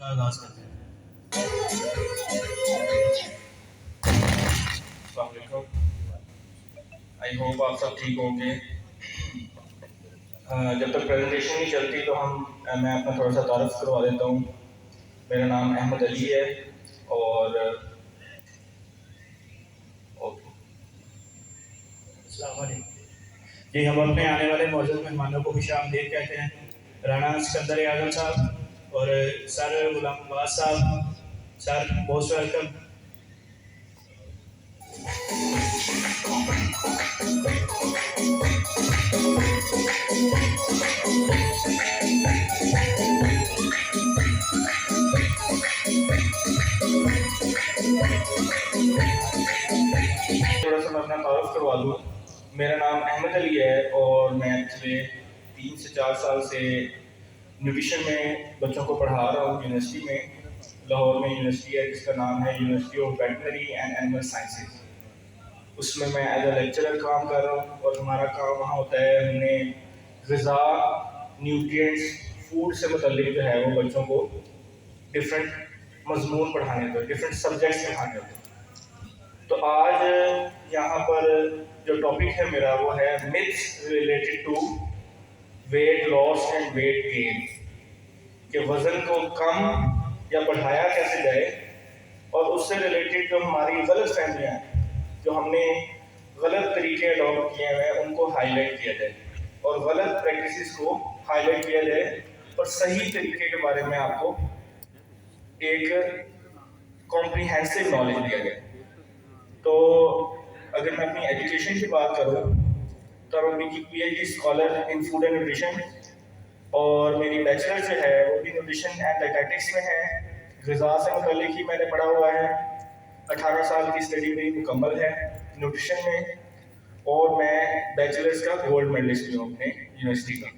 आगाज करते हैं। आई होप आप सब ठीक होंगे। जब तक प्रेजेंटेशन नहीं चलती तो मैं अपना थोड़ा सा तारुफ करवा देता हूँ। मेरा नाम अहमद अली है और जी, हम अपने आने वाले मौजूद मेहमानों को खुशामदीद कहते हैं। राना सिकंदर आजम साहब और सर गुलाम अब्बास साहब, सर मोस्ट वेलकम। थोड़ा सा मैं अपना तारुफ करवा दूँ। मेरा नाम अहमद अली है और मैं पिछले 3 से 4 साल से न्यूट्रिशन में बच्चों को पढ़ा रहा हूँ यूनिवर्सिटी में। लाहौर में यूनिवर्सिटी है जिसका नाम है university of veterinary and animal sciences. उसमें मैं एज अ लेक्चरर काम कर रहा हूँ और हमारा काम वहाँ होता है, हमने ग़िज़ा, न्यूट्रिएंट्स, फूड से मुतल्लिक जो है वो बच्चों को डिफरेंट मज़मून पढ़ाने होते हैं, डिफरेंट सब्जेक्ट्स पढ़ाने होते हैं। तो आज यहाँ पर जो टॉपिक है मेरा वो है myths related to weight loss and weight gain, कि वज़न को कम या बढ़ाया कैसे जाए और उससे रिलेटेड जो हमारी गलत फहमियाँ हैं, जो हमने गलत तरीके अडॉप्ट किए हैं उनको हाईलाइट किया जाए और गलत प्रैक्टिसेस को हाईलाइट किया जाए और सही तरीके के बारे में आपको एक कॉम्प्रिहेंसिव नॉलेज दिया जाए। तो अगर मैं अपनी एजुकेशन की बात करूँ तो मैं मेरी PhD scholar in food and nutrition और मेरी बैचलर जो है वो भी न्यूट्रिशन एंड डाइटेटिक्स में है। ग़िज़ा से मुतल्लिक ही मैंने पढ़ा हुआ है। 18 साल की स्टडी मेरी मुकम्मल है न्यूट्रिशन में और मैं बैचलर्स का गोल्ड मेडलिस्ट भी हूँ अपने यूनिवर्सिटी का।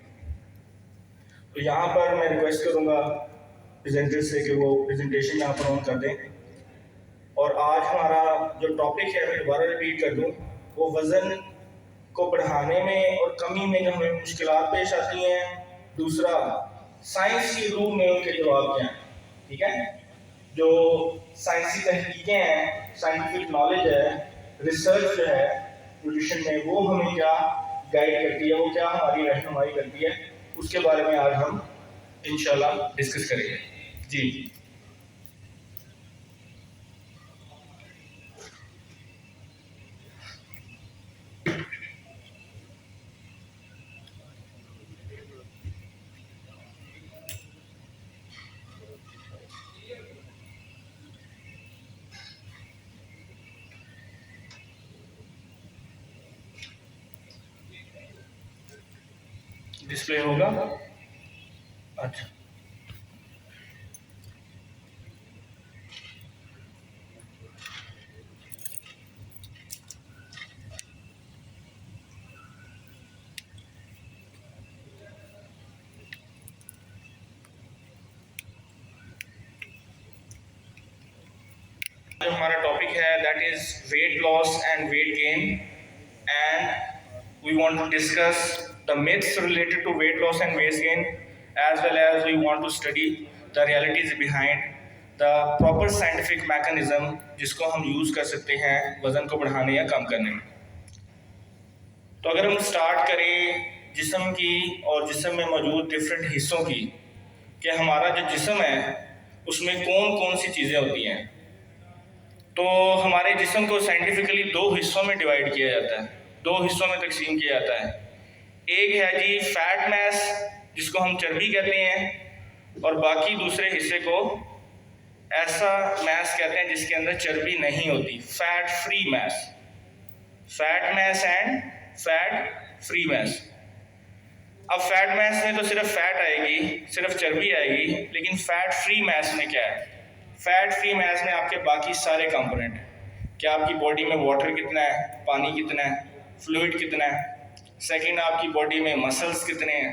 तो यहाँ पर मैं रिक्वेस्ट करूँगा प्रेजेंटर से कि वो प्रेजेंटेशन यहाँ पर ऑन कर दें। और आज हमारा जो टॉपिक है मैं दोबारा रिपीट कर दूँ, वो वज़न को बढ़ाने में और कमी में जो हमें मुश्किलात पेश आती हैं, दूसरा साइंस की रूह में उनके जवाब क्या हैं। ठीक है, जो साइंसी तहकीकें हैं, साइंटिफिक नॉलेज है, रिसर्च जो है न्यूट्रिशन में, वो हमें क्या गाइड करती है, वो क्या हमारी रहनुमाई करती है, उसके बारे में आज हम इंशाल्लाह डिस्कस करेंगे। जी डिस्प्ले होगा। अच्छा, जो हमारा टॉपिक है that is weight loss and weight gain and we want to discuss the myths related to weight loss and weight gain as well as we want to study the realities behind the proper scientific mechanism जिसको हम use कर सकते हैं वज़न को बढ़ाने या कम करने में। तो अगर हम स्टार्ट करें जिस्म की और जिस्म में मौजूद डिफरेंट हिस्सों की, कि हमारा जो जिस्म है उसमें कौन कौन सी चीज़ें होती हैं, तो हमारे जिस्म को साइंटिफिकली 2 हिस्सों में डिवाइड किया जाता है, 2 हिस्सों में तकसीम किया जाता है। एक है जी फैट मैस जिसको हम चर्बी कहते हैं, और बाकी दूसरे हिस्से को ऐसा मैस कहते हैं जिसके अंदर चर्बी नहीं होती, fat free mass. Fat mass and fat free mass. अब फैट मैस में तो सिर्फ फैट आएगी, सिर्फ चर्बी आएगी, लेकिन फैट फ्री मैस में क्या है? फैट फ्री मैस में आपके बाकी सारे कंपोनेंट हैं कि आपकी बॉडी में वाटर कितना है, पानी कितना है, फ्लूइड कितना है, सेकंड आपकी बॉडी में मसल्स कितने हैं,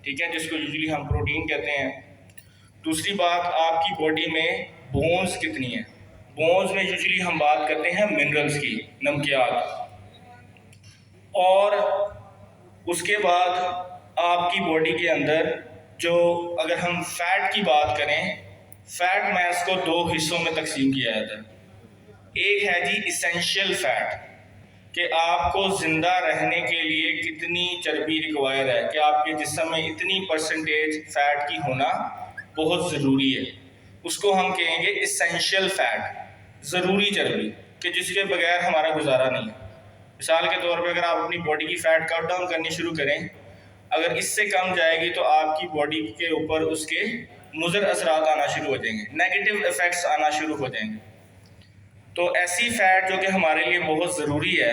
ठीक है, जिसको यूजुअली हम प्रोटीन कहते हैं। दूसरी बात, आपकी बॉडी में बोन्स कितनी है। बोन्स में यूजुअली हम बात करते हैं मिनरल्स की, नमकियात। और उसके बाद आपकी बॉडी के अंदर जो, अगर हम फैट की बात करें, फैट मास को दो हिस्सों में तकसीम किया जाता है। एक है जी इसेंशियल फैट, कि आपको ज़िंदा रहने के लिए कितनी चर्बी रिक्वायर है, कि आपके जिस्म में इतनी परसेंटेज फ़ैट की होना बहुत ज़रूरी है। उसको हम कहेंगे इसेंशियल फ़ैट, ज़रूरी चर्बी, कि जिसके बगैर हमारा गुजारा नहीं है। मिसाल के तौर पे अगर आप अपनी बॉडी की फ़ैट कट डाउन करनी शुरू करें, अगर इससे कम जाएगी तो आपकी बॉडी के ऊपर उसके मुज़र असरात आना शुरू हो जाएंगे, नेगेटिव इफ़ेक्ट्स आना शुरू हो जाएंगे। तो ऐसी फ़ैट जो कि हमारे लिए बहुत ज़रूरी है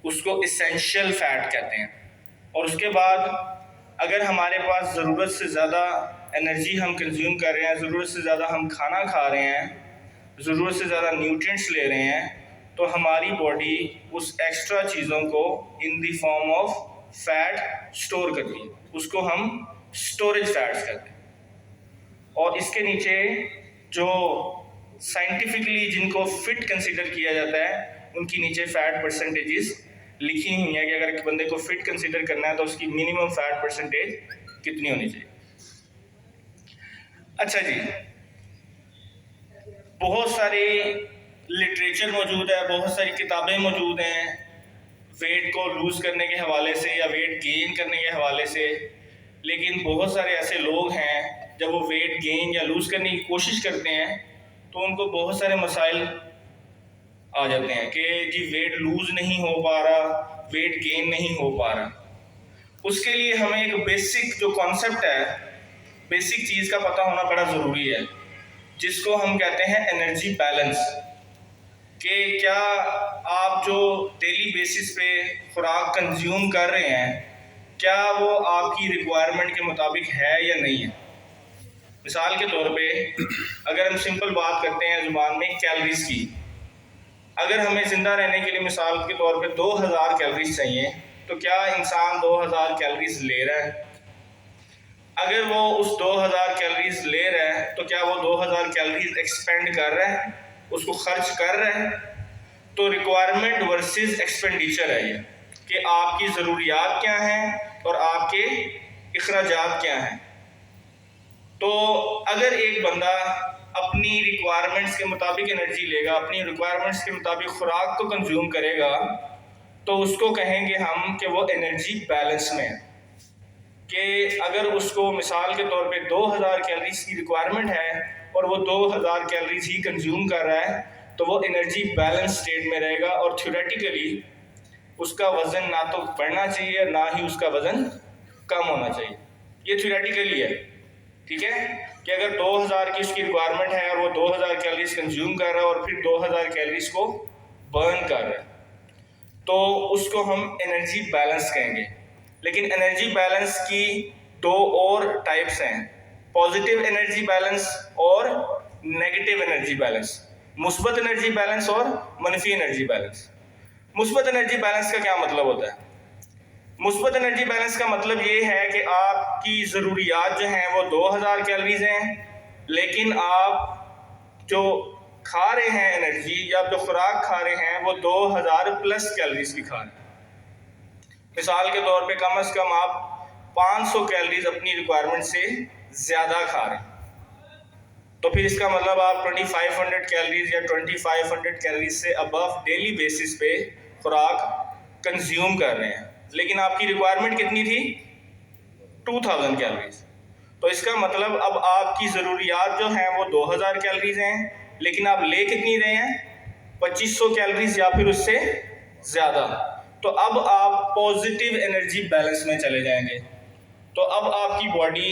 उसको इसेंशियल फ़ैट कहते हैं। और उसके बाद अगर हमारे पास ज़रूरत से ज़्यादा एनर्जी हम कंज्यूम कर रहे हैं, ज़रूरत से ज़्यादा हम खाना खा रहे हैं, ज़रूरत से ज़्यादा न्यूट्रिएंट्स ले रहे हैं, तो हमारी बॉडी उस एक्स्ट्रा चीज़ों को in the form of fat store करती है। उसको हम स्टोरेज फैट्स कहते हैं। और इसके नीचे जो साइंटिफिकली जिनको फिट कंसिडर किया जाता है उनकी नीचे फैट परसेंटेजेस लिखी हुई है कि अगर एक बंदे को फिट कंसिडर करना है तो उसकी मिनिमम फैट परसेंटेज कितनी होनी चाहिए। अच्छा जी, बहुत सारे लिटरेचर मौजूद है, बहुत सारी किताबें मौजूद हैं वेट को लूज़ करने के हवाले से या वेट गेन करने के हवाले से, लेकिन बहुत सारे ऐसे लोग हैं जब वो वेट गेन या लूज़ करने की कोशिश करते हैं तो उनको बहुत सारे मसाइल आ जाते हैं कि जी वेट लूज़ नहीं हो पा रहा, वेट गेन नहीं हो पा रहा। उसके लिए हमें एक बेसिक जो कॉन्सेप्ट है, बेसिक चीज़ का पता होना बड़ा ज़रूरी है, जिसको हम कहते हैं एनर्जी बैलेंस। कि क्या आप जो डेली बेसिस पे खुराक कंज्यूम कर रहे हैं, क्या वो आपकी रिक्वायरमेंट के मुताबिक है या नहीं है। मिसाल के तौर पे अगर हम सिंपल बात करते हैं ज़ुबान में कैलोरीज की, अगर हमें ज़िंदा रहने के लिए मिसाल के तौर पे 2000 कैलोरीज चाहिए, तो क्या इंसान 2000 कैलोरीज ले रहा है। अगर वो उस 2000 कैलोरीज ले रहा है तो क्या वो 2000 कैलोरीज एक्सपेंड कर रहा है, उसको खर्च कर रहा है। तो रिक्वायरमेंट वर्सेस एक्सपेंडिचर है ये, कि आपकी ज़रूरियात क्या हैं और आपके अखराजात क्या हैं। तो अगर एक बंदा अपनी रिक्वायरमेंट्स के मुताबिक एनर्जी लेगा, अपनी रिक्वायरमेंट्स के मुताबिक खुराक को कंज्यूम करेगा, तो उसको कहेंगे हम कि वो एनर्जी बैलेंस में है। कि अगर उसको मिसाल के तौर पे 2000 कैलोरीज की रिक्वायरमेंट है और वो 2000 कैलोरीज ही कंज्यूम कर रहा है, तो वो एनर्जी बैलेंस स्टेट में रहेगा और थ्योरेटिकली उसका वज़न ना तो बढ़ना चाहिए ना ही उसका वज़न कम होना चाहिए। ये थ्योरेटिकली है, ठीक है, कि अगर 2000 की उसकी रिक्वायरमेंट है और वो 2000 कैलोरीज कंज्यूम कर रहा है और फिर 2000 कैलोरीज को बर्न कर रहा है, तो उसको हम एनर्जी बैलेंस कहेंगे। लेकिन एनर्जी बैलेंस की दो और टाइप्स हैं, पॉजिटिव एनर्जी बैलेंस और नेगेटिव एनर्जी बैलेंस, मुस्बत एनर्जी बैलेंस और मनफी एनर्जी बैलेंस। मुस्बत एनर्जी बैलेंस का क्या मतलब होता है। मुस्बत एनर्जी बैलेंस का मतलब ये है कि आपकी ज़रूरियात जो हैं वो 2000 कैलोरीज हैं, लेकिन आप जो खा रहे हैं एनर्जी या जो खुराक खा रहे हैं वो 2000 प्लस कैलोरीज की खा रहे हैं। मिसाल के तौर पे कम से कम आप 500 कैलोरीज अपनी रिक्वायरमेंट से ज़्यादा खा रहे हैं, तो फिर इसका मतलब आप 2500 कैलोरीज या 2500 कैलोरीज से अबव डेली बेसिस पे खुराक कंज्यूम कर रहे हैं, लेकिन आपकी रिक्वायरमेंट कितनी थी 2000 कैलोरीज। तो इसका मतलब अब आपकी ज़रूरियात जो हैं वो 2000 कैलोरीज हैं, लेकिन आप ले कितनी रहे हैं 2500 कैलोरीज या फिर उससे ज़्यादा। तो अब आप पॉजिटिव एनर्जी बैलेंस में चले जाएंगे। तो अब आपकी बॉडी,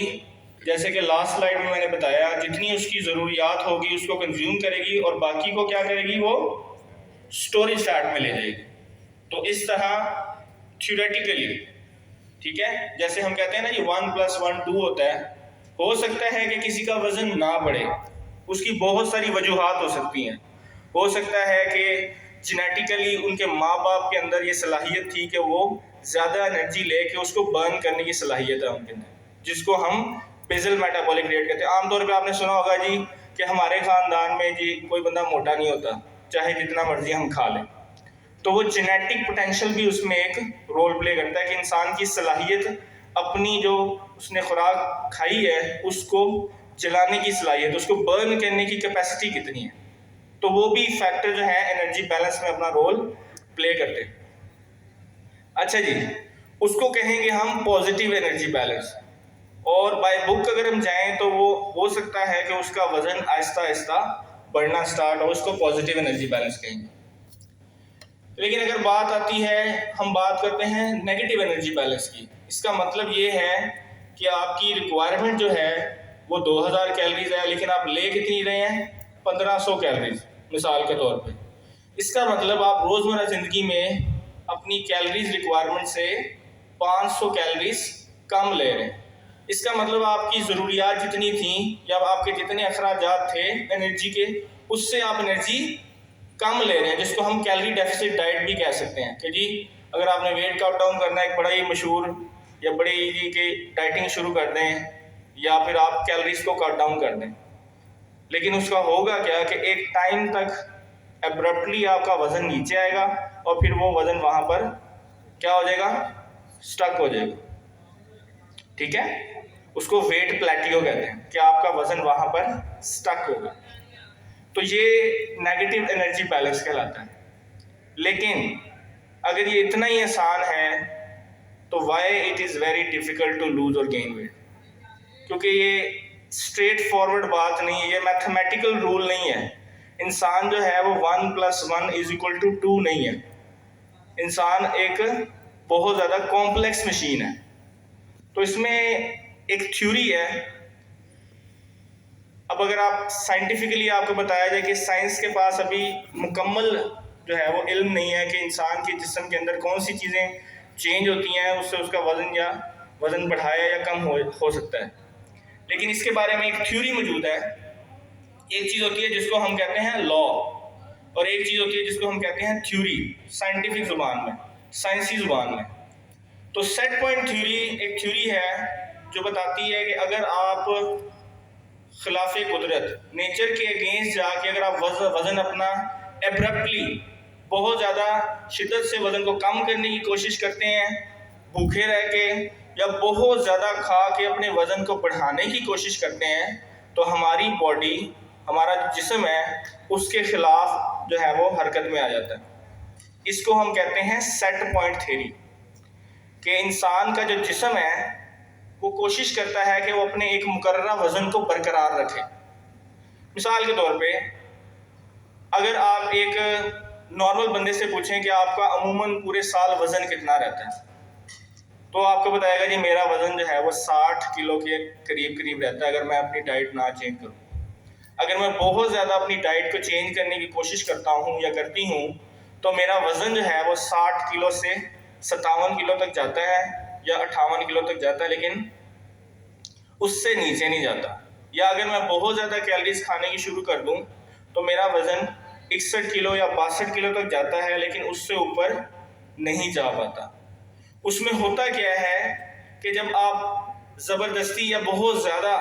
जैसे कि लास्ट स्लाइड में मैंने बताया, जितनी उसकी ज़रूरियात होगी उसको कंज्यूम करेगी और बाकी को क्या करेगी, वो स्टोरेज फैट में ले जाएगी। तो इस तरह थ्योरेटिकली, ठीक है, जैसे हम कहते हैं ना कि 1 + 1 2 होता है, हो सकता है कि किसी का वज़न ना बढ़े, उसकी बहुत सारी वजूहात हो सकती हैं। हो सकता है कि जेनेटिकली उनके माँ बाप के अंदर ये सलाहियत थी कि वो ज़्यादा एनर्जी लेके उसको बर्न करने की सलाहियत है उनके अंदर, जिसको हम बेसल मेटाबॉलिक रेट कहते हैं। आमतौर पे आपने सुना होगा जी कि हमारे ख़ानदान में जी कोई बंदा मोटा नहीं होता, चाहे जितना मर्जी हम खा लें। तो वो जेनेटिक पोटेंशियल भी उसमें एक रोल प्ले करता है कि इंसान की सलाहियत अपनी जो उसने खुराक खाई है उसको जलाने की सलाहियत, उसको बर्न करने की कैपेसिटी कितनी है, तो वो भी फैक्टर जो है एनर्जी बैलेंस में अपना रोल प्ले करते हैं। अच्छा जी, उसको कहेंगे हम पॉजिटिव एनर्जी बैलेंस, और बाय बुक अगर हम जाएं तो वो हो सकता है कि उसका वजन आहिस्ता आहिस्ता बढ़ना स्टार्ट हो, उसको पॉजिटिव एनर्जी बैलेंस कहेंगे। लेकिन अगर बात आती है, हम बात करते हैं नेगेटिव एनर्जी बैलेंस की, इसका मतलब ये है कि आपकी रिक्वायरमेंट जो है वो 2000 कैलोरीज है, लेकिन आप ले कितनी रहे हैं, 1500 कैलोरीज मिसाल के तौर पे। इसका मतलब आप रोज़मर्रा ज़िंदगी में अपनी कैलोरीज रिक्वायरमेंट से 500 कैलोरीज कम ले रहे हैं। इसका मतलब आपकी ज़रूरियात जितनी थी या आपके जितने अखराजात थे एनर्जी के, उससे आप एनर्जी कम ले रहे हैं, जिसको हम कैलोरी डेफिसिट डाइट भी कह सकते हैं। कि जी अगर आपने वेट कट डाउन करना है, एक बड़ा ही मशहूर या बड़ी जी की डाइटिंग शुरू कर दें या फिर आप कैलोरीज को कट डाउन कर दें, लेकिन उसका होगा क्या कि एक टाइम तक एब्रप्टली आपका वजन नीचे आएगा और फिर वो वजन वहां पर क्या हो जाएगा, स्टक हो जाएगा। ठीक है, उसको वेट प्लेटियो कहते हैं कि आपका वजन वहां पर स्टक होगा। तो ये नेगेटिव एनर्जी बैलेंस कहलाता है। लेकिन अगर ये इतना ही आसान है तो why it is very difficult to lose और गेन वेट, क्योंकि ये स्ट्रेट फॉरवर्ड बात नहीं है, ये मैथमेटिकल रूल नहीं है। इंसान जो है वो 1 + 1 = 2 नहीं है। इंसान एक बहुत ज़्यादा कॉम्प्लेक्स मशीन है। तो इसमें एक थ्योरी है। अब अगर आप साइंटिफिकली आपको बताया जाए कि साइंस के पास अभी मुकम्मल जो है वो इल्म नहीं है कि इंसान के जिस्म के अंदर कौन सी चीज़ें चेंज होती हैं, उससे उसका वज़न बढ़ाया या कम हो सकता है। लेकिन इसके बारे में एक थ्योरी मौजूद है। एक चीज़ होती है जिसको हम कहते हैं लॉ, और एक चीज़ होती है जिसको हम कहते हैं थ्योरी, साइंटिफिक ज़ुबान में, साइंसी ज़ुबान में। तो सेट पॉइंट थ्योरी एक थ्योरी है जो बताती है कि अगर आप खिलाफ कुदरत, नेचर के अगेंस्ट जाके अगर आप वज़न अपना एब्रप्टली बहुत ज़्यादा शिद्दत से वज़न को कम करने की कोशिश करते हैं, भूखे रह के या बहुत ज़्यादा खा के अपने वज़न को बढ़ाने की कोशिश करते हैं, तो हमारी बॉडी, हमारा जिस्म है, उसके खिलाफ जो है वो हरकत में आ जाता है। इसको हम कहते हैं सेट पॉइंट थ्योरी, कि इंसान का जो जिस्म है वो कोशिश करता है कि वो अपने एक मुकर्ररा वज़न को बरकरार रखे। मिसाल के तौर पे अगर आप एक नॉर्मल बंदे से पूछें कि आपका अमूमन पूरे साल वज़न कितना रहता है, तो आपको बताएगा जी मेरा वज़न जो है वो 60 किलो के करीब रहता है अगर मैं अपनी डाइट ना चेंज करूँ। अगर मैं बहुत ज़्यादा अपनी डाइट को चेंज करने की कोशिश करता हूँ या करती हूँ तो मेरा वज़न जो है वो 60 किलो से 57 किलो तक जाता है या 58 किलो तक जाता है, लेकिन उससे नीचे नहीं जाता। या अगर मैं बहुत ज़्यादा कैलोरीज खाने की शुरू कर दूँ तो मेरा वज़न 61 किलो या 62 किलो तक जाता है, लेकिन उससे ऊपर नहीं जा पाता। उसमें होता क्या है कि जब आप ज़बरदस्ती या बहुत ज़्यादा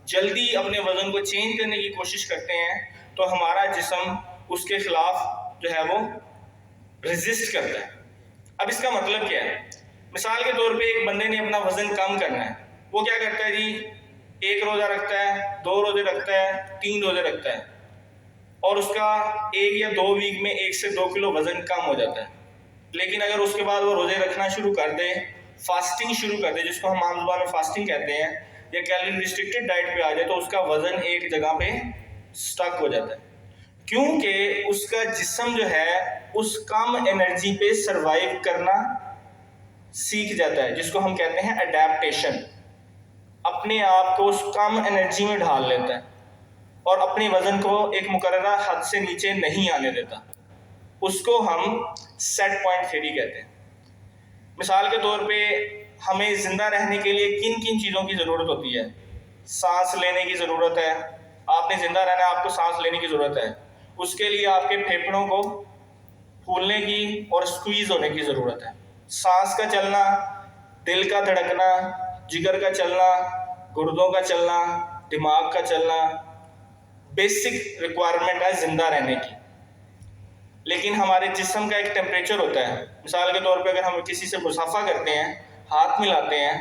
जल्दी अपने वज़न को चेंज करने की कोशिश करते हैं तो हमारा जिस्म उसके ख़िलाफ़ जो है वो रेजिस्ट करता है। अब इसका मतलब क्या है? मिसाल के तौर पे एक बंदे ने अपना वज़न कम करना है, वो क्या करता है जी, 1 रोज़ा रखता है, 2 रोज़े रखता है, 3 रोज़े रखता है, और उसका 1 या 2 वीक में 1 से 2 किलो वज़न कम हो जाता है। लेकिन अगर उसके बाद वो रोज़े रखना शुरू कर दे, फास्टिंग शुरू कर दे, जिसको हम आम ज़ुबान में फास्टिंग कहते हैं, या कैलोरी रिस्ट्रिक्टेड डाइट पे आ जाए, तो उसका वज़न एक जगह पे स्टक हो जाता है, क्योंकि उसका जिस्म जो है उस कम एनर्जी पे सर्वाइव करना सीख जाता है, जिसको हम कहते हैं अडेप्टेशन। अपने आप को उस कम एनर्जी में ढाल लेता है और अपने वज़न को एक मुकर्ररा हद से नीचे नहीं आने देता। उसको हम सेट पॉइंट थ्योरी कहते हैं। मिसाल के तौर पे हमें ज़िंदा रहने के लिए किन किन चीज़ों की ज़रूरत होती है? सांस लेने की ज़रूरत है। आपने ज़िंदा रहना है, आपको सांस लेने की ज़रूरत है। उसके लिए आपके फेफड़ों को फूलने की और स्क्वीज़ होने की ज़रूरत है। सांस का चलना, दिल का धड़कना, जिगर का चलना, गुर्दों का चलना, दिमाग का चलना बेसिक रिक्वायरमेंट है ज़िंदा रहने की। लेकिन हमारे जिस्म का एक टेम्परेचर होता है। मिसाल के तौर पे अगर हम किसी से मुसाफा करते हैं, हाथ मिलाते हैं,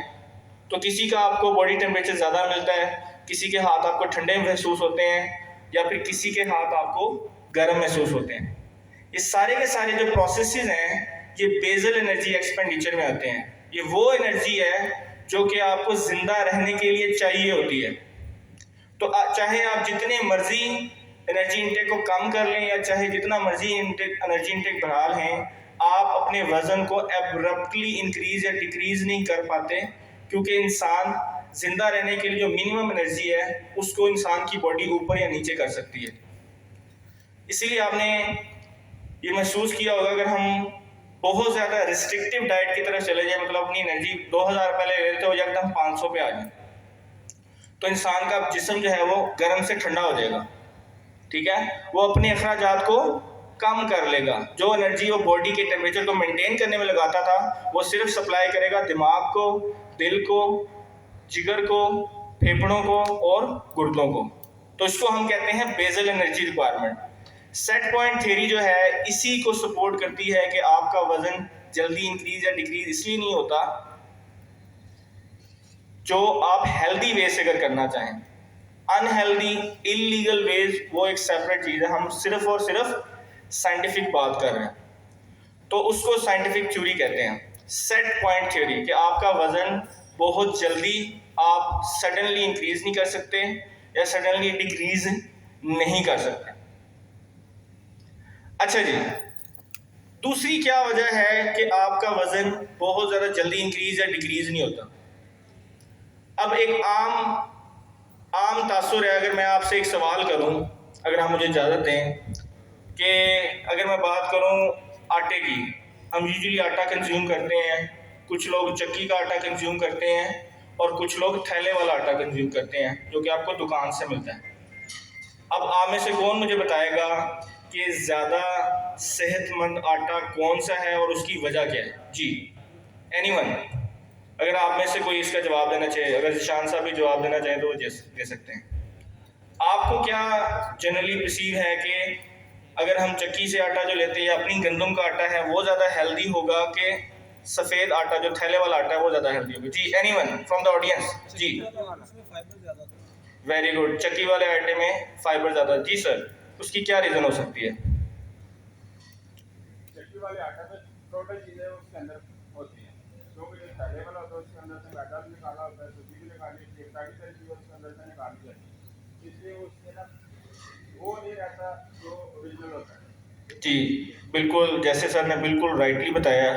तो किसी का आपको बॉडी टेम्परेचर ज़्यादा मिलता है, किसी के हाथ आपको ठंडे महसूस होते हैं या फिर किसी के हाथ आपको गर्म महसूस होते हैं। ये सारे के सारे जो प्रोसेसेस हैं ये बेजल एनर्जी एक्सपेंडिचर में आते हैं। ये वो एनर्जी है जो कि आपको जिंदा रहने के लिए चाहिए होती है। तो चाहे आप जितने मर्जी एनर्जी इंटेक को कम कर लें या चाहे जितना मर्जी एनर्जी इंटेक बढ़ा लें, आप अपने वजन को एब्रप्टली इंक्रीज या डिक्रीज नहीं कर पाते, क्योंकि इंसान जिंदा रहने के लिए जो मिनिमम एनर्जी है उसको इंसान की बॉडी ऊपर या नीचे कर सकती है। इसीलिए आपने ये महसूस किया होगा, अगर हम बहुत ज़्यादा रिस्ट्रिक्टिव डाइट की तरफ चले जाए, मतलब अपनी एनर्जी 2000 पहले ले लेते हो एकदम 500 पे आ जाए, तो इंसान का जिस्म जो है वो गर्म से ठंडा हो जाएगा। ठीक है, वो अपने अखराजात को कम कर लेगा। जो एनर्जी वो बॉडी के टेम्परेचर को मेंटेन करने में लगाता था वो सिर्फ सप्लाई करेगा दिमाग को, दिल को, जिगर को, फेफड़ों को और गुर्दों को। तो इसको हम कहते हैं basal energy requirement. Set point theory जो है इसी को सपोर्ट करती है कि आपका वजन जल्दी इंक्रीज या डिक्रीज इसलिए नहीं होता जो आप हेल्दी वे से अगर करना चाहें। अनहेल्दी इलीगल वेज वो एक सेपरेट चीज है, हम सिर्फ और सिर्फ साइंटिफिक बात कर रहे हैं, तो उसको साइंटिफिक थ्योरी कहते हैं, सेट पॉइंट थ्योरी। कि आपका वजन बहुत जल्दी आप सडनली इंक्रीज नहीं कर सकते या सडनली डिक्रीज नहीं कर सकते। अच्छा जी, दूसरी क्या वजह है कि आपका वजन बहुत ज्यादा जल्दी इंक्रीज या डिक्रीज नहीं होता। अब एक आम तासुर है, अगर मैं आपसे एक सवाल करूं, अगर आप मुझे इजाज़त दें, कि अगर मैं बात करूं आटे की, हम यूजुअली आटा कंज्यूम करते हैं, कुछ लोग चक्की का आटा कंज्यूम करते हैं और कुछ लोग थैले वाला आटा कंज्यूम करते हैं जो कि आपको दुकान से मिलता है। अब आप में से कौन मुझे बताएगा कि ज़्यादा सेहतमंद आटा कौन सा है और उसकी वजह क्या है? जी, एनीवन? अगर आप में से कोई इसका जवाब देना चाहे, अगर जिशान साहब भी जवाब देना चाहें तो वो दे सकते हैं। आपको क्या जनरली परसीव है कि अगर हम चक्की से आटा जो लेते हैं या अपनी गंदम का आटा है वो ज़्यादा हेल्दी होगा कि सफ़ेद आटा जो थैले वाला आटा है वो ज़्यादा हेल्दी होगा? जी, एनीवन फ्रॉम द ऑडियंस? जी, वेरी गुड। चक्की वाले आटे में फाइबर ज़्यादा। जी सर, उसकी क्या रीज़न हो सकती है? चक्की वाले आटा में टोटल चीज़ें उसके अंदर होती हैं, क्योंकि जो थैले वाला होता है उसके अंदर से मैदा भी निकाला होता है, सूजी भी निकाली, सारी सारी चीज़ें उसके अंदर से निकाली जाती है, इसलिए उसके ना वो नहीं रहता जो ओरिजिनल होता है। जी बिल्कुल, जैसे सर ने बिल्कुल राइटली बताया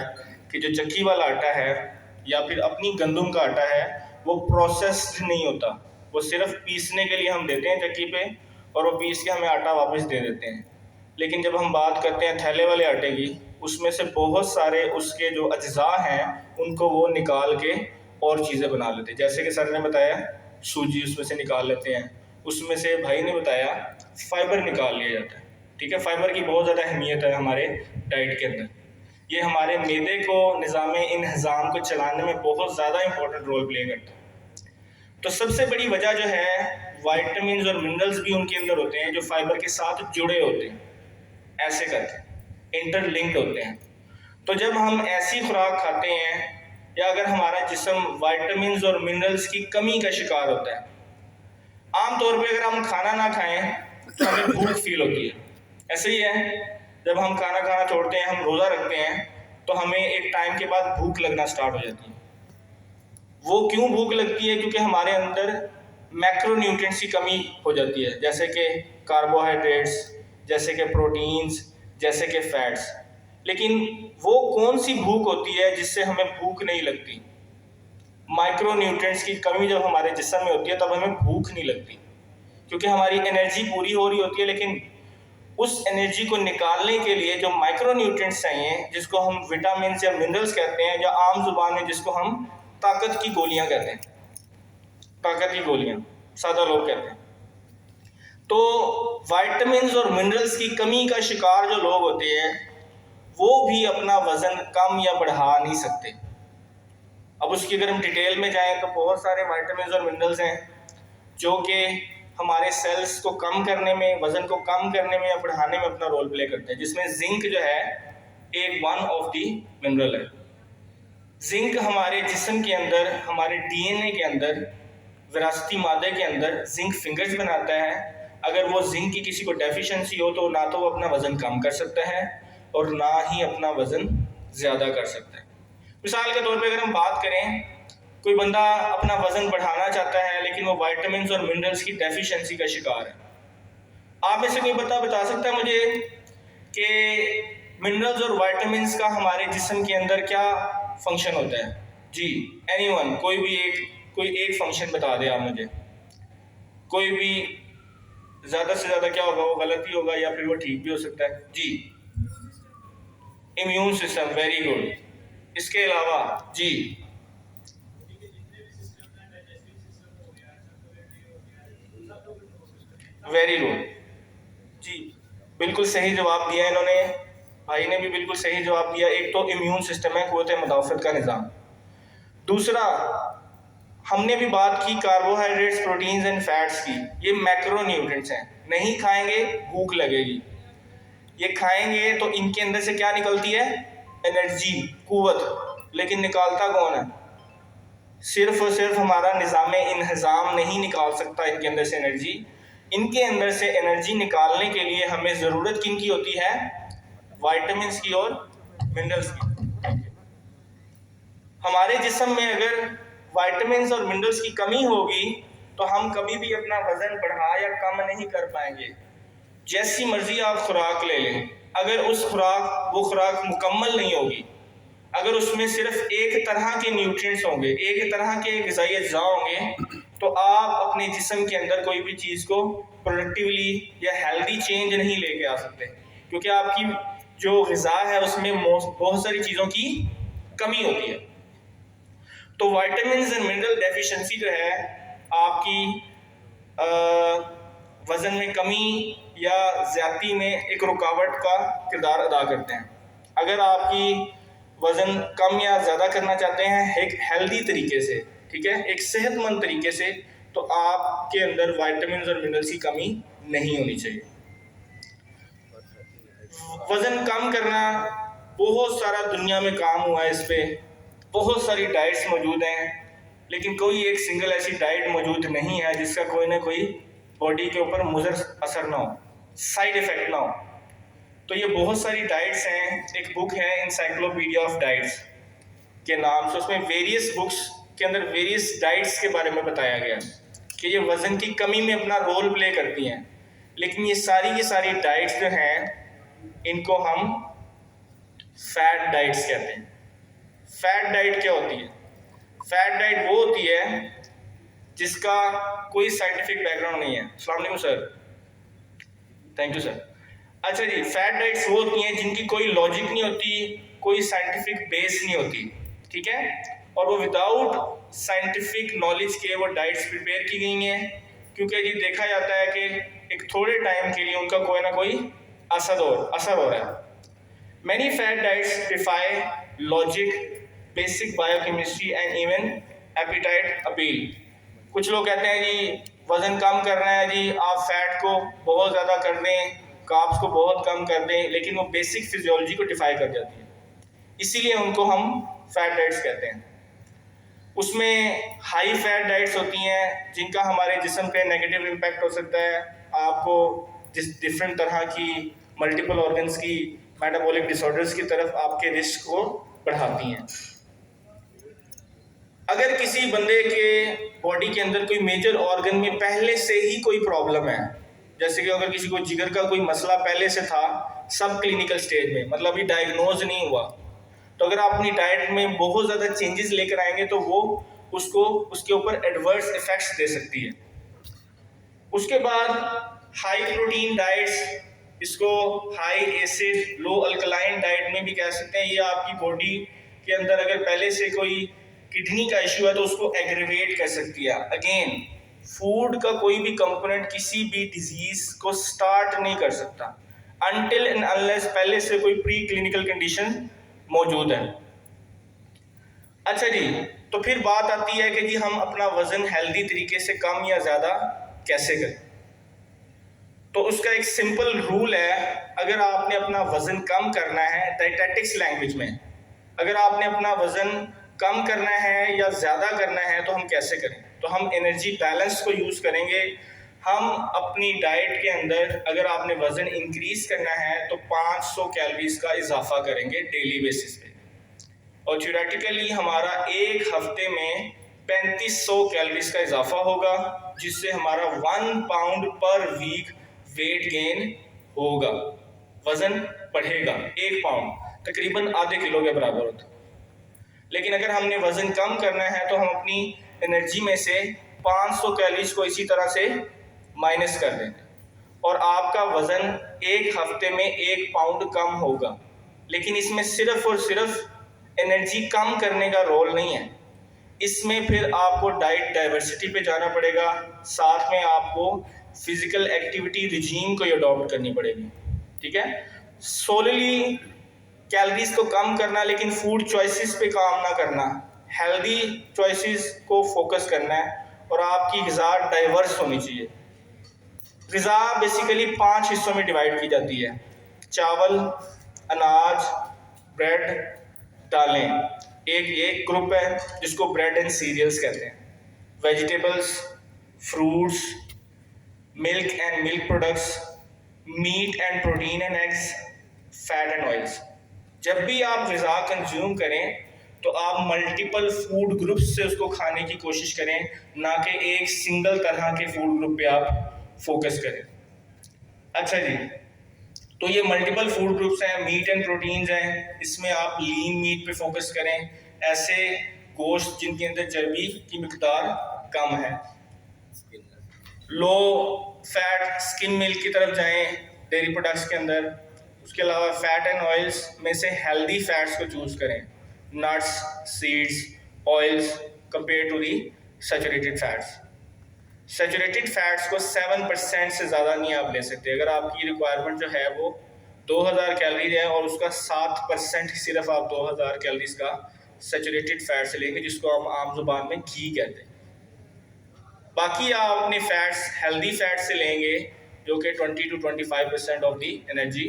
कि जो चक्की वाला आटा है या फिर अपनी गंदम का आटा है वो प्रोसेस्ड नहीं होता, वो सिर्फ पीसने के लिए हम देते हैं चक्की पे और वो पीस के हमें आटा वापस दे देते हैं। लेकिन जब हम बात करते हैं थैले वाले आटे की, उसमें से बहुत सारे उसके जो अज्जा हैं उनको वो निकाल के और चीज़ें बना लेते हैं। जैसे कि सर ने बताया सूजी उसमें से निकाल लेते हैं, उसमें से भाई ने बताया फाइबर निकाल लिया जाता है। ठीक है, फाइबर की बहुत ज़्यादा अहमियत है हमारे डाइट के अंदर। ये हमारे मैदे को निज़ाम इंहज़ाम को चलाने में बहुत ज़्यादा इंपॉर्टेंट रोल प्ले करता है। तो सबसे बड़ी वजह जो है वाइटामिन और मिनरल्स भी उनके अंदर होते हैं जो फाइबर के साथ जुड़े होते हैं, ऐसे करके इंटरलिंक्ड होते हैं। तो जब हम ऐसी खुराक खाते हैं या अगर हमारा जिस्म वाइटामिन और मिनरल्स की कमी का शिकार होता है, आमतौर पे अगर हम खाना ना खाएं तो हमें भूख फील होती है। ऐसे ही है, जब हम खाना खाना छोड़ते हैं, हम रोज़ा रखते हैं, तो हमें एक टाइम के बाद भूख लगना स्टार्ट हो जाती है। वो क्यों भूख लगती है? क्योंकि हमारे अंदर मैक्रोन्यूट्रिएंट्स की कमी हो जाती है, जैसे कि कार्बोहाइड्रेट्स, जैसे कि प्रोटीन्स, जैसे कि फैट्स। लेकिन वो कौन सी भूख होती है जिससे हमें भूख नहीं लगती? माइक्रोन्यूट्रिएंट्स की कमी जब हमारे जिस्म में होती है तब हमें भूख नहीं लगती, क्योंकि हमारी एनर्जी पूरी हो रही होती है। लेकिन उस एनर्जी को निकालने के लिए जो माइक्रोन्यूट्रिएंट्स चाहिए, जिसको हम विटामिन या मिनरल्स कहते हैं, या आम जुबान में जिसको हम ताकत की गोलियां कहते हैं, ताकत की गोलियां सादा लोग कहते हैं। तो विटामिन और मिनरल्स की कमी का शिकार जो लोग होते हैं वो भी अपना वजन कम या बढ़ा नहीं सकते। अब उसकी अगर हम डिटेल में जाएं तो बहुत सारे विटामिन और मिनरल्स हैं जो कि हमारे सेल्स को कम करने में, वजन को कम करने में या बढ़ाने में अपना रोल प्ले करते हैं, जिसमें जिंक जो है एक वन ऑफ दी मिनरल है। जिंक हमारे जिस्म के अंदर, हमारे डीएनए के अंदर विरासती मादे के अंदर जिंक फिंगर्स बनाता है। अगर वो जिंक की किसी को डेफिशिएंसी हो तो ना तो वो अपना वज़न कम कर सकता है और ना ही अपना वज़न ज़्यादा कर सकता है। मिसाल के तौर पे अगर हम बात करें, कोई बंदा अपना वज़न बढ़ाना चाहता है लेकिन वो विटामिन्स और मिनरल्स की डेफिशिएंसी का शिकार है। आप में से कोई बता सकता है मुझे कि मिनरल्स और विटामिन्स का हमारे जिस्म के अंदर क्या फंक्शन होता है? जी, एनीवन, कोई एक फंक्शन बता दे आप मुझे। कोई भी, ज़्यादा से ज़्यादा क्या होगा, वो गलत ही होगा या फिर वो ठीक भी हो सकता है। जी, इम्यून सिस्टम, वेरी गुड। इसके अलावा जी, वेरी गुड जी, बिल्कुल सही जवाब दिया इन्होंने, भाई ने भी बिल्कुल सही जवाब दिया। एक तो इम्यून सिस्टम है, क़ुव्वत मुदाफ़त का निज़ाम। दूसरा, हमने भी बात की कार्बोहाइड्रेट्स, प्रोटीन्स एंड फैट्स की। ये मैक्रो न्यूट्रिएंट्स हैं, नहीं खाएंगे भूख लगेगी, ये खाएंगे तो इनके अंदर से क्या निकलती है? एनर्जी, कुव्वत। लेकिन निकालता कौन है? सिर्फ और सिर्फ हमारा निज़ाम इंहज़ाम नहीं निकाल सकता इनके अंदर से एनर्जी। इनके अंदर से एनर्जी निकालने के लिए हमें ज़रूरत किन की होती है? विटामिन्स की और मिनरल्स की। हमारे जिस्म में अगर विटामिन्स और मिनरल्स की कमी होगी तो हम कभी भी अपना वज़न बढ़ा या कम नहीं कर पाएंगे। जैसी मर्जी आप खुराक ले लें, अगर वो खुराक मुकम्मल नहीं होगी, अगर उसमें सिर्फ एक तरह के न्यूट्रिएंट्स होंगे, एक तरह के ग़िज़ाई अज्जा होंगे, तो आप अपने जिस्म के अंदर कोई भी चीज़ को प्रोडक्टिवली या हेल्दी चेंज नहीं लेके आ सकते, क्योंकि आपकी जो ग़िज़ा है उसमें बहुत सारी चीज़ों की कमी होती है। तो विटामिन्स एंड मिनरल डेफिशिएंसी जो है आपकी वज़न में कमी या ज़्यादती में एक रुकावट का किरदार अदा करते हैं। अगर आपकी वज़न कम या ज़्यादा करना चाहते हैं एक हेल्दी तरीके से, ठीक है, एक सेहतमंद तरीके से, तो आपके अंदर विटामिन्स और मिनरल्स की कमी नहीं होनी चाहिए। वज़न कम करना, बहुत सारा दुनिया में काम हुआ है इस पे, बहुत सारी डाइट्स मौजूद हैं, लेकिन कोई एक सिंगल ऐसी डाइट मौजूद नहीं है जिसका कोई ना कोई बॉडी के ऊपर मुज़र असर ना हो, साइड इफ़ेक्ट ना हो। तो ये बहुत सारी डाइट्स हैं। एक बुक है इंसाइक्लोपीडिया ऑफ डाइट्स के नाम से, उसमें वेरियस बुक्स के अंदर वेरियस डाइट्स के बारे में बताया गया कि ये वज़न की कमी में अपना रोल प्ले करती हैं। लेकिन ये सारी डाइट्स जो हैं इनको हम फैट डाइट्स कहते हैं। फैट डाइट क्या होती है? फैट डाइट वो होती है जिसका कोई साइंटिफिक बैकग्राउंड नहीं है। अस्सलाम वालेकुम सर, थैंक यू सर। अच्छा जी, फैट डाइट्स वो होती हैं जिनकी कोई लॉजिक नहीं होती, कोई साइंटिफिक बेस नहीं होती, ठीक है, और वो विदाउट साइंटिफिक नॉलेज के वो डाइट्स प्रिपेयर की गई हैं, क्योंकि ये देखा जाता है कि एक थोड़े टाइम के लिए उनका कोई ना कोई असर हो रहा है। Many fat diets defy logic, basic biochemistry and even appetite appeal. कुछ लोग कहते हैं जी वज़न कम करना है जी, आप फैट को बहुत ज़्यादा कर दें, कार्ब्स को बहुत कम कर दें, लेकिन वो बेसिक फिजियोलॉजी को डिफाई कर जाती है, इसीलिए उनको हम फैट डाइट्स कहते हैं। उसमें हाई फैट डाइट्स होती हैं जिनका हमारे जिस्म पे नेगेटिव इम्पैक्ट हो सकता है। आपको जिस डिफरेंट तरह की मल्टीपल ऑर्गन्स की मेटाबॉलिक डिसऑर्डर्स की तरफ आपके रिस्क को बढ़ाती हैं। अगर किसी बंदे के बॉडी के अंदर कोई मेजर ऑर्गन में पहले से ही कोई प्रॉब्लम है, जैसे कि अगर किसी को जिगर का कोई मसला पहले से था सब क्लिनिकल स्टेज में, मतलब अभी डायग्नोज नहीं हुआ, तो अगर आप अपनी डाइट में बहुत ज़्यादा चेंजेस लेकर आएंगे तो वो उसको उसके ऊपर एडवर्स इफेक्ट्स दे सकती है। उसके बाद हाई प्रोटीन डाइट्स, इसको हाई एसिड लो अल्कलाइन डाइट में भी कह सकते हैं। ये आपकी बॉडी के अंदर अगर पहले से कोई किडनी का इश्यू है तो उसको एग्रीवेट कर सकती है। अगेन, फूड का कोई भी कंपोनेंट किसी भी डिजीज को स्टार्ट नहीं कर सकता अनटिल एंड अनलेस पहले से कोई प्री क्लिनिकल कंडीशन मौजूद है। अच्छा जी, तो फिर बात आती है कि जी हम अपना वज़न हेल्दी तरीके से कम या ज़्यादा कैसे करें। तो उसका एक सिंपल रूल है, अगर आपने अपना वज़न कम करना है, डाइटेटिक्स लैंग्वेज में, अगर आपने अपना वज़न कम करना है या ज़्यादा करना है तो हम कैसे करें। तो हम एनर्जी बैलेंस को यूज़ करेंगे। हम अपनी डाइट के अंदर अगर आपने वज़न इंक्रीज़ करना है तो 500 कैलोरीज का इजाफा करेंगे डेली बेसिस पे, और थ्योरेटिकली हमारा एक हफ्ते में 3500 कैलोरीज का इजाफा होगा, जिससे हमारा 1 पाउंड पर वीक वेट गेन होगा, वज़न बढ़ेगा। 1 पाउंड तकरीबन आधे किलो के बराबर होता है। लेकिन अगर हमने वज़न कम करना है तो हम अपनी एनर्जी में से 500 कैलोरीज को इसी तरह से माइनस कर देंगे और आपका वज़न एक हफ्ते में 1 पाउंड कम होगा। लेकिन इसमें सिर्फ और सिर्फ एनर्जी कम करने का रोल नहीं है, इसमें फिर आपको डाइट डाइवर्सिटी पे जाना पड़ेगा, साथ में आपको फिजिकल एक्टिविटी रिजीम को अडॉप्ट करनी पड़ेगी। ठीक है, सोलली कैलोरीज को कम करना लेकिन फूड चॉइसेस पे काम ना करना, हेल्दी चॉइसेस को फोकस करना है और आपकी ग़िज़ा डाइवर्स होनी चाहिए। ग़िज़ा बेसिकली 5 हिस्सों में डिवाइड की जाती है: चावल, अनाज, ब्रेड, दालें। एक ग्रुप है जिसको ब्रेड एंड सीरियल्स कहते हैं। Vegetables, fruits, milk and milk products, meat and protein and eggs, fat and oils. जब भी आप ग़िज़ा कंज्यूम करें तो आप मल्टीपल फूड ग्रुप्स से उसको खाने की कोशिश करें, ना कि एक सिंगल तरह के फूड ग्रुप पे आप फोकस करें। अच्छा जी, तो ये मल्टीपल फूड ग्रुप्स हैं, मीट एंड प्रोटीन्स हैं, इसमें आप लीन मीट पे फोकस करें, ऐसे गोश्त जिनके अंदर चर्बी की मिकदार कम है। लो फैट स्किम मिल्क की तरफ जाएं डेयरी प्रोडक्ट्स के अंदर। उसके अलावा फैट एंड ऑयल्स में से हेल्दी फैट्स को चूज़ करें, nuts, seeds, oils compare to the saturated fats. Saturated fats को 7% से ज़्यादा नहीं आप ले सकते। अगर आपकी रिक्वायरमेंट जो है वो 2000 कैलोरीज है और उसका 7% सिर्फ आप 2000 कैलोरीज का सैचुरेटेड फैट से लेंगे, जिसको हम आम जुबान में घी कहते हैं। बाकी आप अपने फैट्स हेल्दी फैट से लेंगे जो कि 20 to 25% of the energy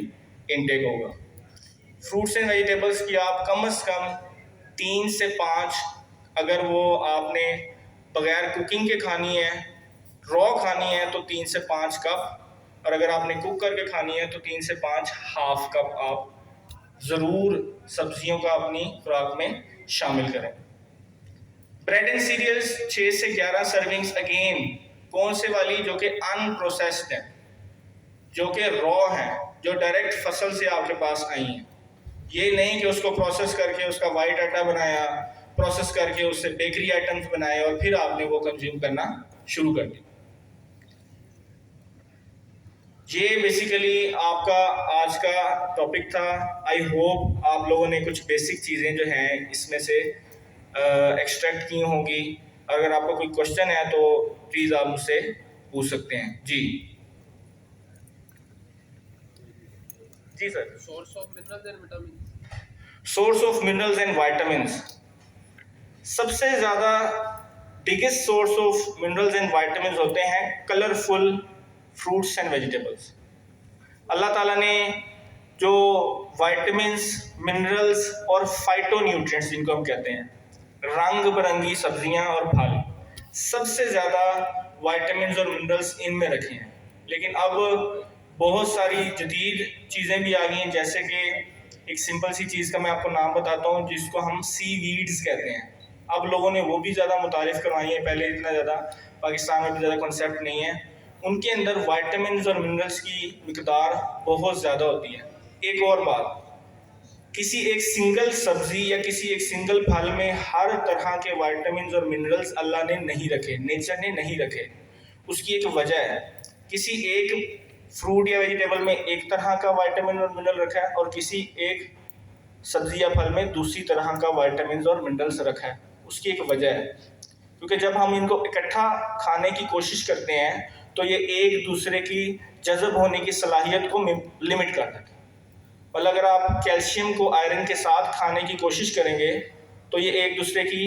intake होगा। फ्रूट्स एंड वेजिटेबल्स की आप कम से कम 3 से 5, अगर वो आपने बगैर कुकिंग के खानी है, रॉ खानी है तो 3 से 5 कप, और अगर आपने कुक करके खानी है तो 3 से 5 हाफ कप आप ज़रूर सब्जियों का अपनी खुराक में शामिल करें। ब्रेड एंड सीरियल्स 6 से 11 सर्विंग्स, अगेन कौन से वाली, जो कि अनप्रोसेस्ड हैं, जो कि रॉ हैं, जो डायरेक्ट फसल से आपके पास आई हैं। ये नहीं कि उसको प्रोसेस करके उसका वाइट आटा बनाया, प्रोसेस करके उससे बेकरी आइटम्स बनाए और फिर आपने वो कंज्यूम करना शुरू कर दिया। ये बेसिकली आपका आज का टॉपिक था। आई होप आप लोगों ने कुछ बेसिक चीज़ें जो हैं इसमें से एक्सट्रैक्ट की होंगी। अगर आपका कोई क्वेश्चन है तो प्लीज़ आप मुझसे पूछ सकते हैं। जी जी sir. Source of minerals and vitamin. Source of minerals and vitamins, सबसे ज़्यादा biggest source of minerals and vitamins होते हैं कलरफुल फ्रूट्स एंड वेजिटेबल्स। अल्लाह ताला ने जो वाइटामिन्स, मिनरल्स और फाइटोन्यूट्रिएंट्स जिनको हम कहते हैं, रंग बिरंगी सब्जियां और फल, सबसे ज़्यादा वाइटामिन्स और मिनरल्स इनमें रखे हैं। लेकिन अब बहुत सारी जदीद चीज़ें भी आ गई हैं, जैसे कि एक सिंपल सी चीज़ का मैं आपको नाम बताता हूँ जिसको हम सीवीड्स कहते हैं। अब लोगों ने वो भी ज़्यादा मुतारिफ करवाई है, पहले इतना ज़्यादा पाकिस्तान में भी ज़्यादा कॉन्सेप्ट नहीं है। उनके अंदर वाइटामिन्स और मिनरल्स की मिकदार बहुत ज़्यादा होती है। एक और बात, किसी एक सिंगल सब्जी या किसी एक सिंगल फल में हर तरह के वाइटामिन्स और मिनरल्स अल्लाह ने नहीं रखे, नेचर ने नहीं रखे। उसकी एक वजह है, किसी एक फ्रूट या वेजिटेबल में एक तरह का वाइटामिन और मिनरल रखा है और किसी एक सब्जी या फल में दूसरी तरह का वाइटामिन और मिनरल्स रखा है। उसकी एक वजह है, क्योंकि जब हम इनको इकट्ठा खाने की कोशिश करते हैं तो ये एक दूसरे की जज़ब होने की सलाहियत को लिमिट कर देते हैं। मतलब अगर आप कैल्शियम को आयरन के साथ खाने की कोशिश करेंगे तो ये एक दूसरे की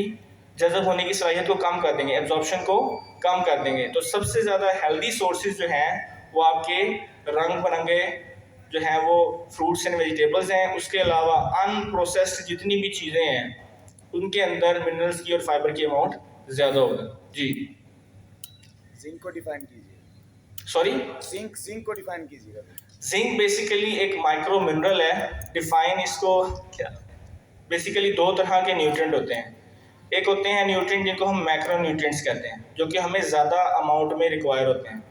जज़ब होने की सलाहियत को कम कर देंगे, एब्जॉर्प्शन को कम कर देंगे। तो सबसे ज़्यादा हेल्दी सोर्सेज जो हैं वो आपके रंग बिरंगे जो हैं वो फ्रूट्स एंड वेजिटेबल्स हैं। उसके अलावा अनप्रोसेस्ड जितनी भी चीज़ें हैं उनके अंदर मिनरल्स की और फाइबर की अमाउंट ज़्यादा होगा। जी। जिंक को डिफाइन कीजिए। सॉरी, जिंक को डिफाइन कीजिएगा। जिंक बेसिकली एक माइक्रो मिनरल है। डिफाइन इसको क्या, बेसिकली दो तरह के न्यूट्रिएंट होते हैं। एक होते हैं न्यूट्रिएंट जिनको हम मैक्रो न्यूट्रिएंट्स कहते हैं, जो कि हमें ज़्यादा अमाउंट में रिक्वायर होते हैं,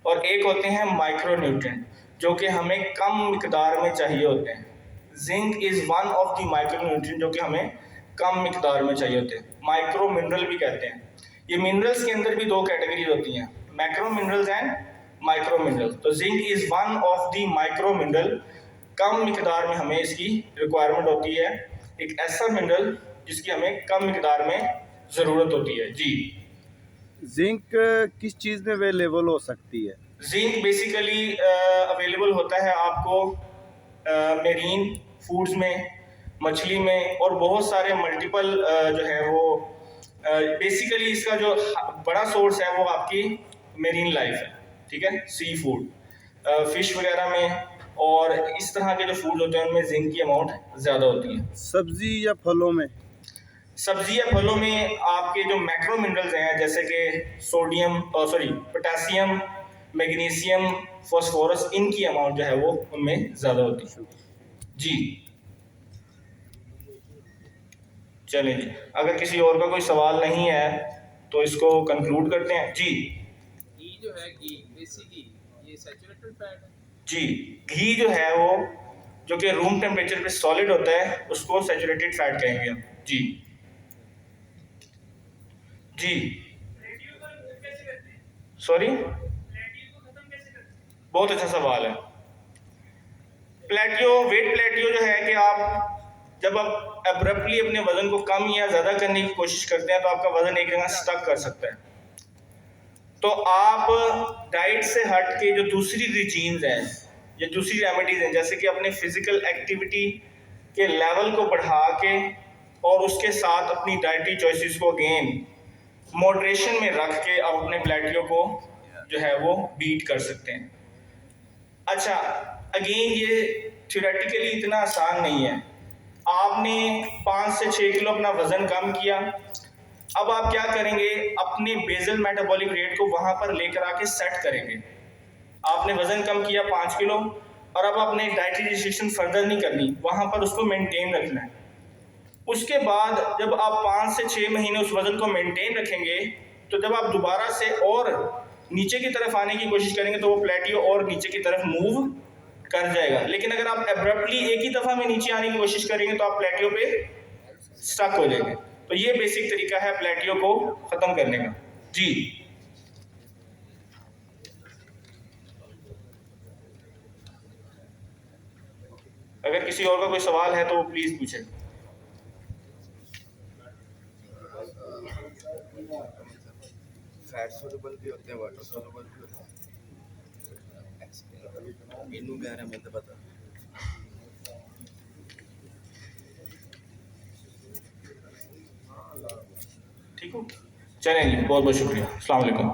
और एक होते हैं माइक्रो न्यूट्रिएंट जो कि हमें कम मिकदार में चाहिए होते हैं। Zinc is one of the micro nutrient जो कि हमें कम मिकदार में चाहिए होते हैं, माइक्रो मिनरल भी कहते हैं। ये मिनरल्स के अंदर भी दो कैटेगरीज होती हैं, macro minerals and micro mineral. तो zinc is one of the micro mineral, कम मिकदार में हमें इसकी रिक्वायरमेंट होती है, एक ऐसा मिनरल जिसकी हमें कम मिकदार में ज़रूरत होती है। जी, जिंक किस चीज़ में अवेलेबल हो सकती है? जिंक बेसिकली अवेलेबल होता है आपको मेरीन फूड्स में, मछली में, और बहुत सारे मल्टीपल जो है वो बेसिकली इसका जो बड़ा सोर्स है वो आपकी मेरीन लाइफ है, ठीक है, सी फूड, फिश वगैरह में, और इस तरह के जो फूड होते हैं उनमें जिंक की अमाउंट ज़्यादा होती है। सब्जी या फलों में? सब्जी या फलों में आपके जो मैक्रो मिनरल्स हैं जैसे कि सोडियम, पोटेशियम, मैग्नीशियम, फास्फोरस, इनकी अमाउंट जो है वो उनमें ज़्यादा होती है। जी, चलिए जी, अगर किसी और का कोई सवाल नहीं है तो इसको कंक्लूड करते हैं। जी, घी जो है, घी, देसी घी, ये सैचुरेटेड फैट है। जी, घी जो है वो जो कि रूम टेम्परेचर पे सॉलिड होता है उसको सैचुरेटेड फैट कहेंगे हम। जी जी, सॉरी, बहुत अच्छा सवाल है। वेट प्लेटियो जो है कि आप जब आप एब्रप्टली अपने वजन को कम या ज़्यादा करने की कोशिश करते हैं तो आपका वजन एक जगह स्टक कर सकता है। तो आप डाइट से हट के जो दूसरी रूटीन्स हैं या दूसरी रेमेडीज हैं, जैसे कि अपने फिजिकल एक्टिविटी के लेवल को बढ़ा के और उसके साथ अपनी डाइटरी चॉइसेस को अगेन मॉडरेशन में रख के आप अपने प्लेटियो को जो है वो बीट कर सकते हैं। अच्छा, अगेन ये थ्योरेटिकली इतना आसान नहीं है। आपने 5 से 6 किलो अपना वजन कम किया, अब आप क्या करेंगे, अपने बेसल मेटाबॉलिक रेट को वहां पर लेकर आके सेट करेंगे। आपने वजन कम किया 5 किलो और अब आपने डाइटरी रिस्ट्रिक्शन फर्दर नहीं करनी, वहां पर उसको मेंटेन रखना है। उसके बाद जब आप 5 से 6 महीने उस वजन को मेंटेन रखेंगे तो जब आप दोबारा से और नीचे की तरफ आने की कोशिश करेंगे तो वो प्लेटियो और नीचे की तरफ मूव कर जाएगा। लेकिन अगर आप एब्रप्टली एक ही दफ़ा में नीचे आने की कोशिश करेंगे तो आप प्लेटियो पे स्टक हो जाएंगे। तो ये बेसिक तरीका है प्लेटियो को ख़त्म करने का। जी, अगर किसी और का कोई सवाल है तो प्लीज़ पूछें। फैट सोलुबल भी होते हैं, वाटर सोलुबल भी होते हैं। इनू गहरा मैं तो पता। ठीक हो, चलेंगे, बहुत बहुत शुक्रिया, अस्सलाम वालेकुम।